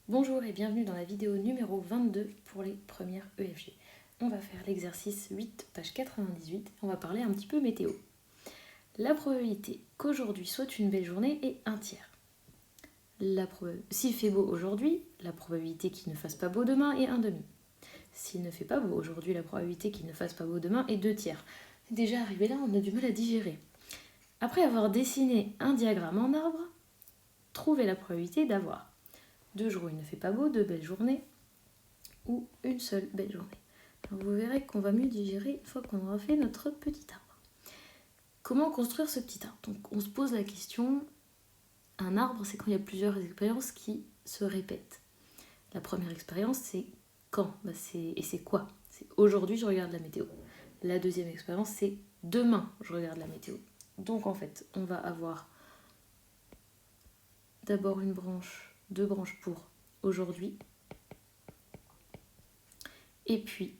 Bonjour et bienvenue dans la vidéo numéro 22 pour les premières EFG. On va faire l'exercice 8, page 98. On va parler un petit peu météo. La probabilité qu'aujourd'hui soit une belle journée est 1 tiers. S'il fait beau aujourd'hui, la probabilité qu'il ne fasse pas beau demain est 1 demi. S'il ne fait pas beau aujourd'hui, la probabilité qu'il ne fasse pas beau demain est 2 tiers. Déjà arrivé là, on a du mal à digérer. Après avoir dessiné un diagramme en arbre, trouvez la probabilité d'avoir 2 jours où il ne fait pas beau, 2 belles journées, ou une seule belle journée. Alors vous verrez qu'on va mieux digérer une fois qu'on aura fait notre petit arbre. Comment construire ce petit arbre? Donc on se pose la question, un arbre c'est quand il y a plusieurs expériences qui se répètent. La première expérience c'est quand? Et c'est quoi? C'est aujourd'hui je regarde la météo. La deuxième expérience c'est demain je regarde la météo. Donc en fait on va avoir d'abord deux branches pour aujourd'hui, et puis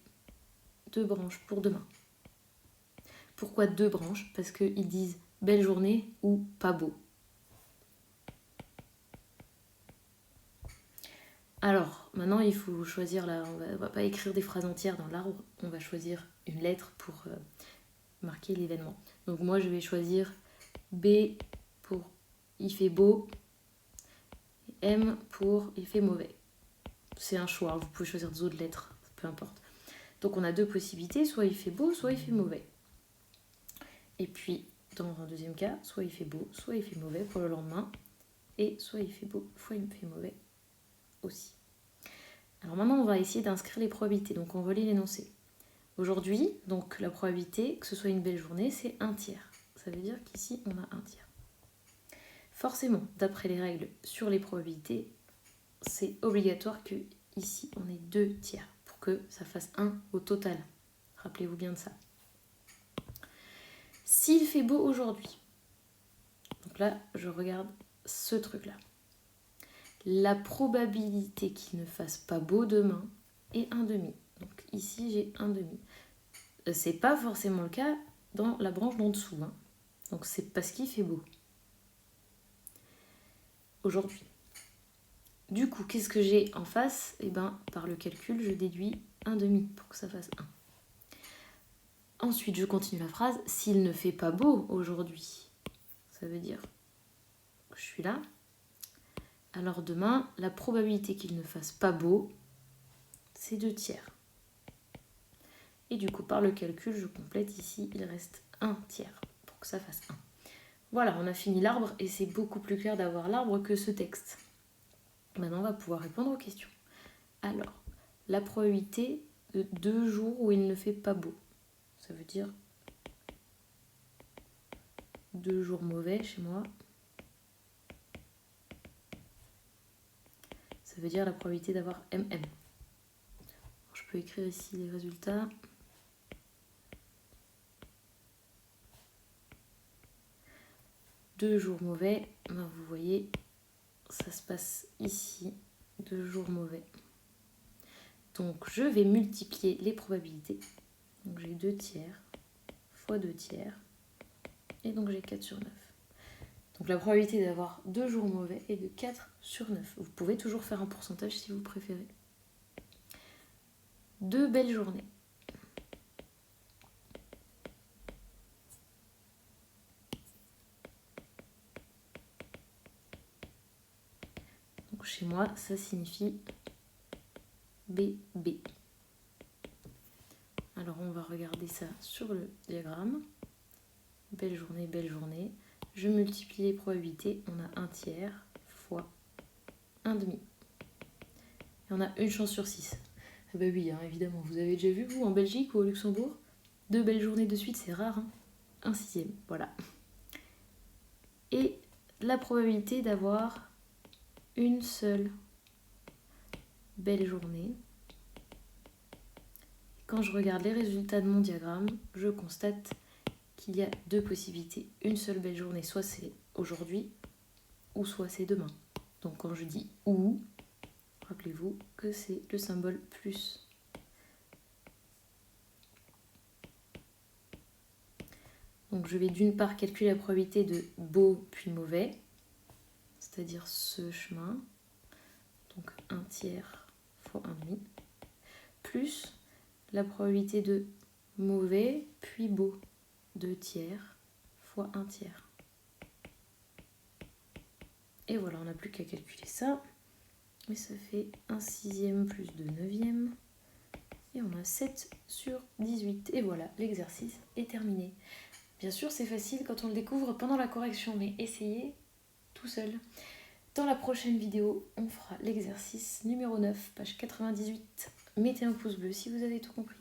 2 branches pour demain. Pourquoi 2 branches? Parce qu'ils disent belle journée ou pas beau. Alors, maintenant il faut choisir on va pas écrire des phrases entières dans l'arbre, on va choisir une lettre pour marquer l'événement. Donc moi je vais choisir B pour il fait beau, et M pour il fait mauvais. C'est un choix, vous pouvez choisir d'autres lettres, peu importe. Donc on a 2 possibilités, soit il fait beau, soit il fait mauvais. Et puis, dans un deuxième cas, soit il fait beau, soit il fait mauvais pour le lendemain, et soit il fait beau, soit il fait mauvais aussi. Alors maintenant, on va essayer d'inscrire les probabilités, donc on relit l'énoncé. Aujourd'hui, donc la probabilité que ce soit une belle journée, c'est 1 tiers. Ça veut dire qu'ici, on a 1 tiers. Forcément, d'après les règles sur les probabilités, c'est obligatoire que ici, on ait 2 tiers pour que ça fasse 1 au total. Rappelez-vous bien de ça. S'il fait beau aujourd'hui, donc là, je regarde ce truc-là. La probabilité qu'il ne fasse pas beau demain est 1 demi. Donc ici, j'ai 1 demi. C'est pas forcément le cas dans la branche d'en dessous. Donc c'est parce qu'il fait beau. Aujourd'hui. Du coup, qu'est-ce que j'ai en face? Eh bien, par le calcul, je déduis 1 demi pour que ça fasse 1. Ensuite, je continue la phrase. S'il ne fait pas beau aujourd'hui, ça veut dire que je suis là. Alors demain, la probabilité qu'il ne fasse pas beau, c'est 2 tiers. Et du coup, par le calcul, je complète ici, il reste 1 tiers pour que ça fasse 1. Voilà, on a fini l'arbre et c'est beaucoup plus clair d'avoir l'arbre que ce texte. Maintenant, on va pouvoir répondre aux questions. Alors, la probabilité de 2 jours où il ne fait pas beau, ça veut dire 2 jours mauvais chez moi. Ça veut dire la probabilité d'avoir MM. Je peux écrire ici les résultats. Deux jours mauvais, vous voyez, ça se passe ici, 2 jours mauvais. Donc je vais multiplier les probabilités. Donc j'ai 2 tiers fois 2 tiers. Et donc j'ai 4 sur 9. Donc la probabilité d'avoir 2 jours mauvais est de 4 sur 9. Vous pouvez toujours faire un pourcentage si vous préférez. 2 belles journées. Donc chez moi, ça signifie BB. Alors on va regarder ça sur le diagramme. Belle journée, belle journée. Je multiplie les probabilités. On a 1 tiers fois 1 demi. Et on a une chance sur 6. Ah bah oui, évidemment. Vous avez déjà vu, vous, en Belgique ou au Luxembourg? 2 belles journées de suite, c'est rare. 1 sixième, voilà. Et la probabilité d'avoir une seule belle journée. Quand je regarde les résultats de mon diagramme, je constate qu'il y a 2 possibilités. Une seule belle journée, soit c'est aujourd'hui, ou soit c'est demain. Donc quand je dis ou, rappelez-vous que c'est le symbole plus. Donc je vais d'une part calculer la probabilité de beau puis mauvais, c'est-à-dire ce chemin. Donc 1 tiers fois 1 demi, plus la probabilité de mauvais puis beau, 2 tiers fois 1 tiers. Et voilà, on n'a plus qu'à calculer ça. Et ça fait 1 sixième plus 2 neuvièmes. Et on a 7 sur 18. Et voilà, l'exercice est terminé. Bien sûr, c'est facile quand on le découvre pendant la correction, mais essayez tout seul. Dans la prochaine vidéo, on fera l'exercice numéro 9, page 98. Mettez un pouce bleu si vous avez tout compris.